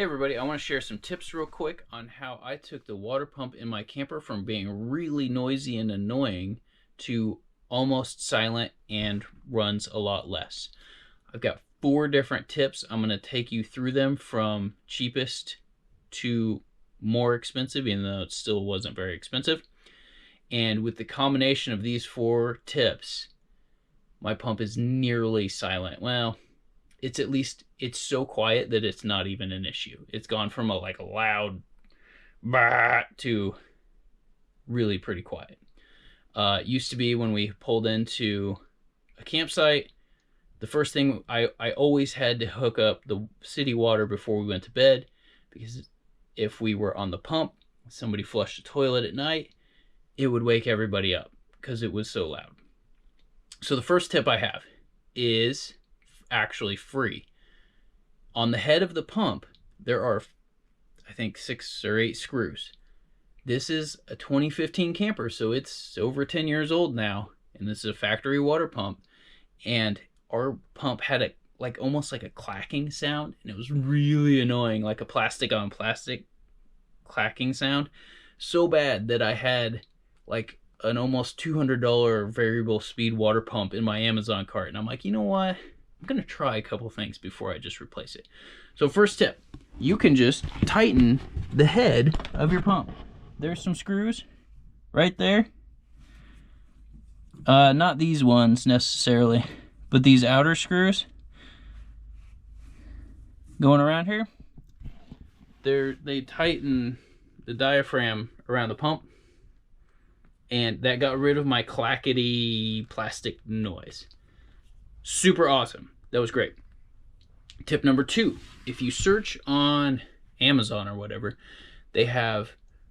Hey everybody, I want to share some tips real quick on how I took the water pump in my camper from being really noisy and annoying to almost silent and runs a lot less. I've got 4 different tips. I'm going to take you through them from cheapest to more expensive, even though it still wasn't very expensive. And with the combination of these 4 tips, my pump is nearly silent. Well, it's so quiet that it's not even an issue. It's gone from a loud bah to really pretty quiet. Used to be when we pulled into a campsite, the first thing I always had to hook up the city water before we went to bed, because if we were on the pump, somebody flushed the toilet at night, it would wake everybody up because it was so loud. So the first tip I have is actually free. On the head of the pump, there are, I think, 6 or 8 screws. This is a 2015 camper, so it's over 10 years old now, and this is a factory water pump. And our pump had almost like a clacking sound, and it was really annoying, like a plastic on plastic clacking sound. So bad that I had like an almost $200 variable speed water pump in my Amazon cart, and I'm like, you know what? I'm going to try a couple things before I just replace it. So first tip, you can just tighten the head of your pump. There's some screws right there. Not these ones necessarily, but these outer screws going around here. They tighten the diaphragm around the pump, and that got rid of my clackety plastic noise. Super awesome. That was great. Tip number 2, if you search on Amazon or whatever, they have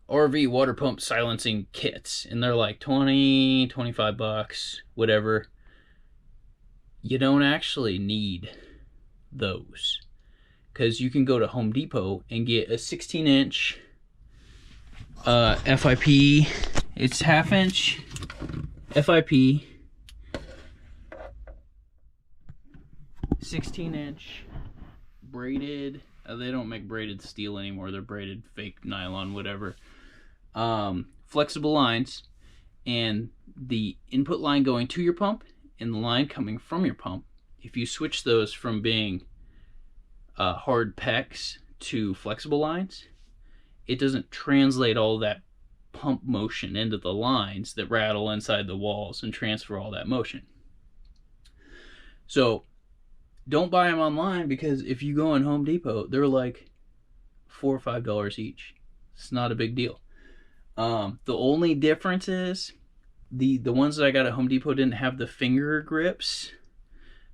RV water pump silencing kits, and they're like 20, 25 bucks, whatever. You don't actually need those, because you can go to Home Depot and get a 16-inch FIP. It's half-inch FIP, 16-inch braided. They don't make braided steel anymore. They're braided fake nylon, whatever. Flexible lines, and the input line going to your pump and the line coming from your pump, if you switch those from being hard PEX to flexible lines, it doesn't translate all that pump motion into the lines that rattle inside the walls and transfer all that motion. So don't buy them online, because if you go in Home Depot, they're like $4 or $5 each. It's not a big deal. The only difference is the ones that I got at Home Depot didn't have the finger grips.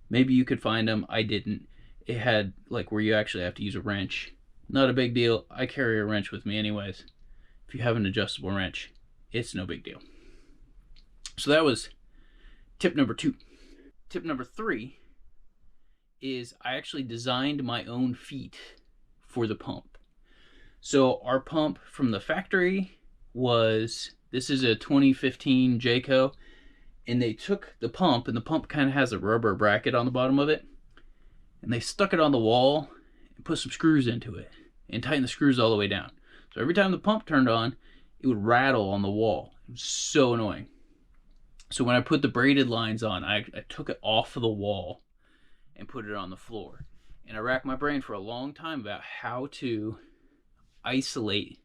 Maybe you could find them. I didn't. It had like where you actually have to use a wrench. Not a big deal. I carry a wrench with me anyways. If you have an adjustable wrench, it's no big deal. So that was tip number 2. Tip number 3 is I actually designed my own feet for the pump. So our pump from the factory this is a 2015 Jayco, and they took the pump, and the pump kind of has a rubber bracket on the bottom of it, and they stuck it on the wall and put some screws into it and tightened the screws all the way down. So every time the pump turned on, it would rattle on the wall. It was so annoying. So when I put the braided lines on, I took it off of the wall and put it on the floor. And I racked my brain for a long time about how to isolate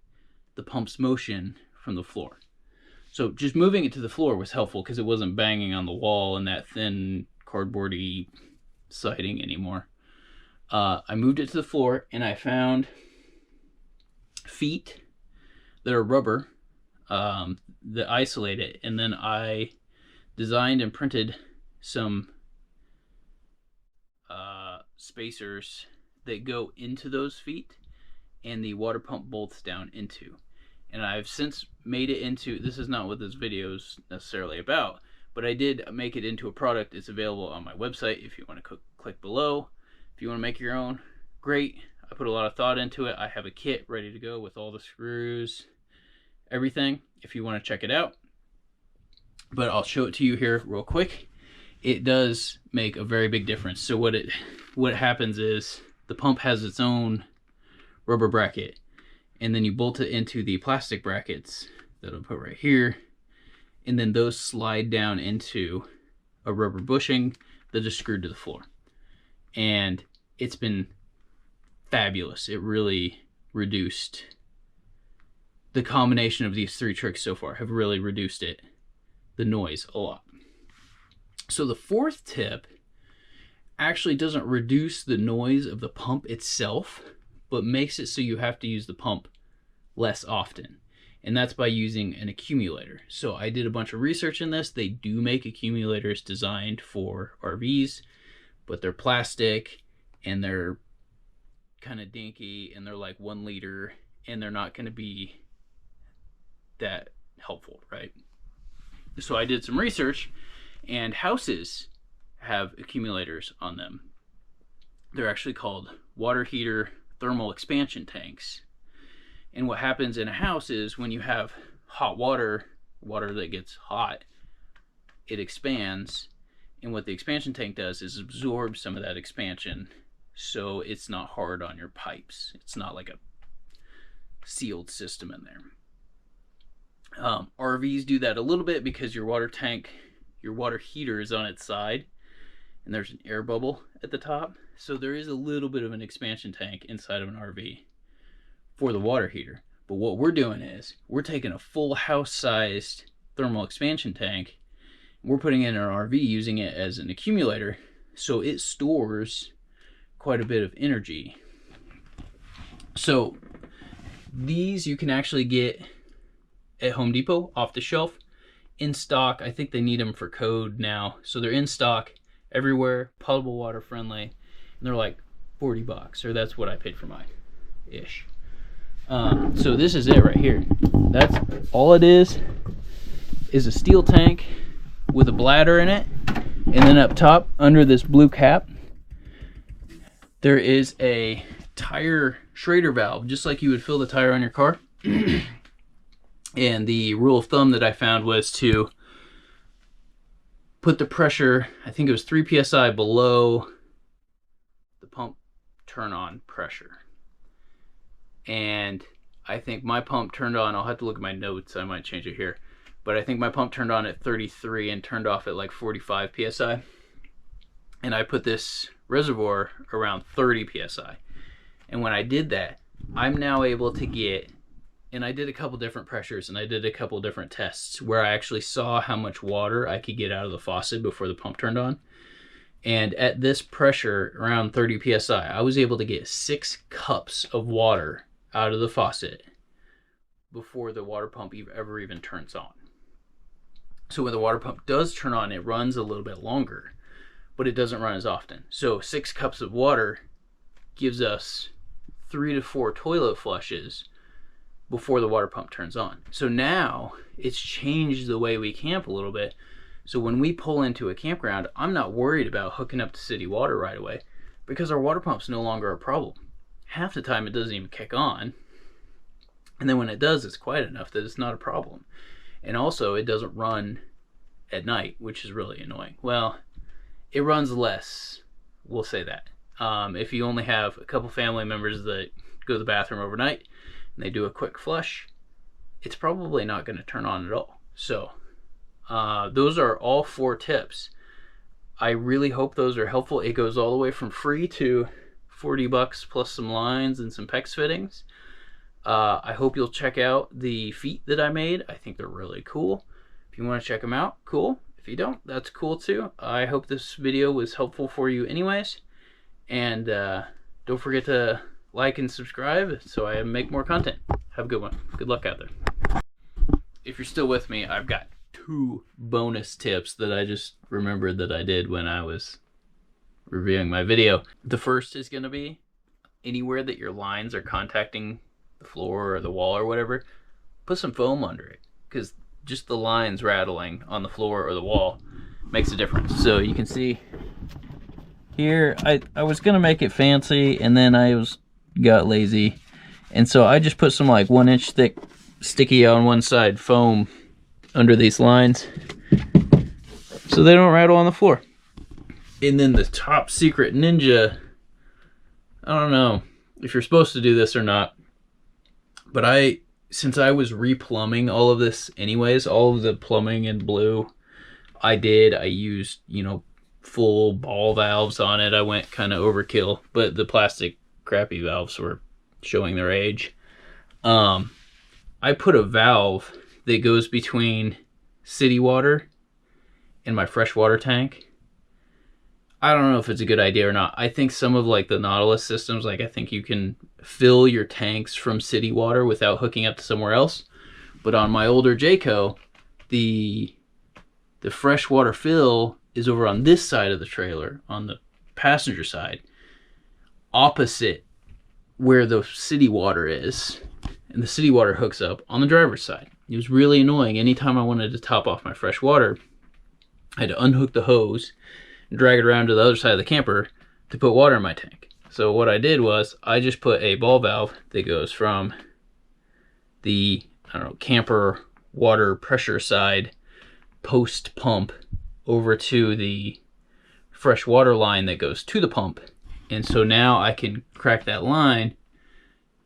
the pump's motion from the floor. So just moving it to the floor was helpful, because it wasn't banging on the wall and that thin cardboardy siding anymore. I moved it to the floor, and I found feet that are rubber that isolate it, and then I designed and printed some spacers that go into those feet, and the water pump bolts down into. And I've since made it into, this is not what this video is necessarily about, but I did make it into a product. It's available on my website if you want to click below. If you want to make your own, great. I put a lot of thought into it. I have a kit ready to go with all the screws, everything, if you want to check it out. But I'll show it to you here real quick. It does make a very big difference. So what happens is the pump has its own rubber bracket, and then you bolt it into the plastic brackets that I'll put right here, and then those slide down into a rubber bushing that is screwed to the floor. And it's been fabulous. It really reduced, the combination of these 3 tricks so far have really reduced the noise a lot. So the 4th tip actually doesn't reduce the noise of the pump itself, but makes it so you have to use the pump less often. And that's by using an accumulator. So I did a bunch of research in this. They do make accumulators designed for RVs, but they're plastic and they're kind of dinky and they're like 1 liter and they're not going to be that helpful, right? So I did some research, and houses have accumulators on them. They're actually called water heater thermal expansion tanks. And what happens in a house is when you have hot water that gets hot, it expands. And what the expansion tank does is absorb some of that expansion, so it's not hard on your pipes. It's not like a sealed system in there. RVs do that a little bit because your water tank, your water heater is on its side, and there's an air bubble at the top. So there is a little bit of an expansion tank inside of an RV for the water heater. But what we're doing is we're taking a full house-sized thermal expansion tank, we're putting it in our RV, using it as an accumulator, so it stores quite a bit of energy. So these you can actually get at Home Depot off the shelf, in stock. I think they need them for code now, so they're in stock everywhere, potable water friendly, and they're like $40, or that's what I paid for mine ish. So this is it right here. That's all it is a steel tank with a bladder in it, and then up top under this blue cap there is a tire Schrader valve, just like you would fill the tire on your car. And the rule of thumb that I found was to put the pressure, I think it was 3 psi below the pump turn on pressure. And I think my pump turned on, I'll have to look at my notes, I might change it here, but I think my pump turned on at 33 and turned off at like 45 psi. And I put this reservoir around 30 psi. And when I did that, I'm now able to get, and I did a couple different pressures and I did a couple different tests where I actually saw how much water I could get out of the faucet before the pump turned on. And at this pressure, around 30 psi, I was able to get 6 cups of water out of the faucet before the water pump ever even turns on. So when the water pump does turn on, it runs a little bit longer, but it doesn't run as often. So 6 cups of water gives us 3 to 4 toilet flushes before the water pump turns on. So now it's changed the way we camp a little bit. So when we pull into a campground, I'm not worried about hooking up to city water right away because our water pump's no longer a problem. Half the time it doesn't even kick on. And then when it does, it's quiet enough that it's not a problem. And also it doesn't run at night, which is really annoying. Well, it runs less, we'll say that. If you only have a couple family members that go to the bathroom overnight and they do a quick flush, it's probably not going to turn on at all. So those are all 4 tips. I really hope those are helpful. It goes all the way from free to $40 plus some lines and some PEX fittings. I hope you'll check out the feet that I made. I think they're really cool. If you want to check them out, cool. If you don't, that's cool too. I hope this video was helpful for you anyways. And don't forget to like and subscribe so I make more content. Have a good one. Good luck out there. If you're still with me, I've got 2 bonus tips that I just remembered that I did when I was reviewing my video. The first is going to be anywhere that your lines are contacting the floor or the wall or whatever, put some foam under it, because just the lines rattling on the floor or the wall makes a difference. So you can see here, I was gonna make it fancy and then I got lazy, and so I just put some like 1-inch thick sticky on one side foam under these lines so they don't rattle on the floor. And then the top secret ninja, I don't know, if you're supposed to do this or not. But since I was replumbing all of this anyways, all of the plumbing in blue, I used, you know, full ball valves on it. I went kind of overkill, but the plastic crappy valves were showing their age. I put a valve that goes between city water and my freshwater tank. I don't know if it's a good idea or not. I think some of like the Nautilus systems, like I think you can fill your tanks from city water without hooking up to somewhere else. But on my older Jayco, the freshwater fill is over on this side of the trailer, on the passenger side, opposite where the city water is. And the city water hooks up on the driver's side. It was really annoying. Anytime I wanted to top off my fresh water, I had to unhook the hose and drag it around to the other side of the camper to put water in my tank. So what I did was I just put a ball valve that goes from the, I don't know, camper water pressure side post pump over to the fresh water line that goes to the pump. And so now I can crack that line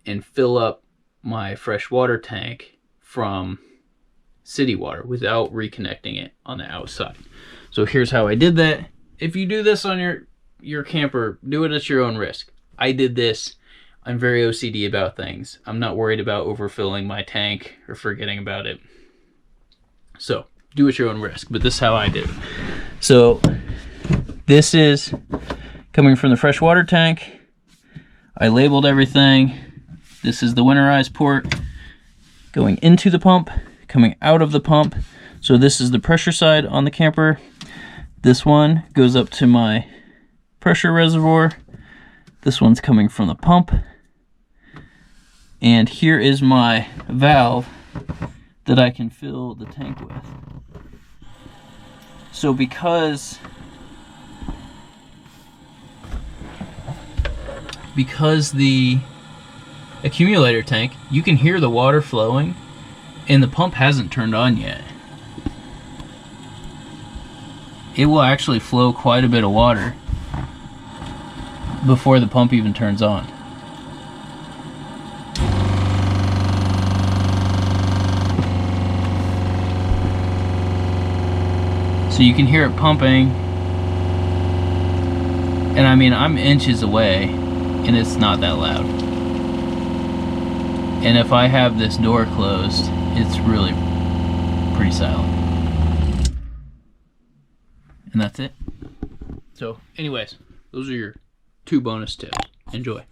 and fill up my fresh water tank from city water without reconnecting it on the outside. So here's how I did that. If you do this on your camper, do it at your own risk. I did this. I'm very OCD about things. I'm not worried about overfilling my tank or forgetting about it. So do at your own risk, but this is how I did it. So this is coming from the freshwater tank. I labeled everything. This is the winterized port going into the pump, coming out of the pump. So this is the pressure side on the camper. This one goes up to my pressure reservoir. This one's coming from the pump. And here is my valve that I can fill the tank with. So because the accumulator tank, you can hear the water flowing and the pump hasn't turned on yet. It will actually flow quite a bit of water before the pump even turns on. So you can hear it pumping, and I mean, I'm inches away and it's not that loud. And if I have this door closed, it's really pretty silent. And that's it. So anyways, those are your 2 bonus tips. Enjoy.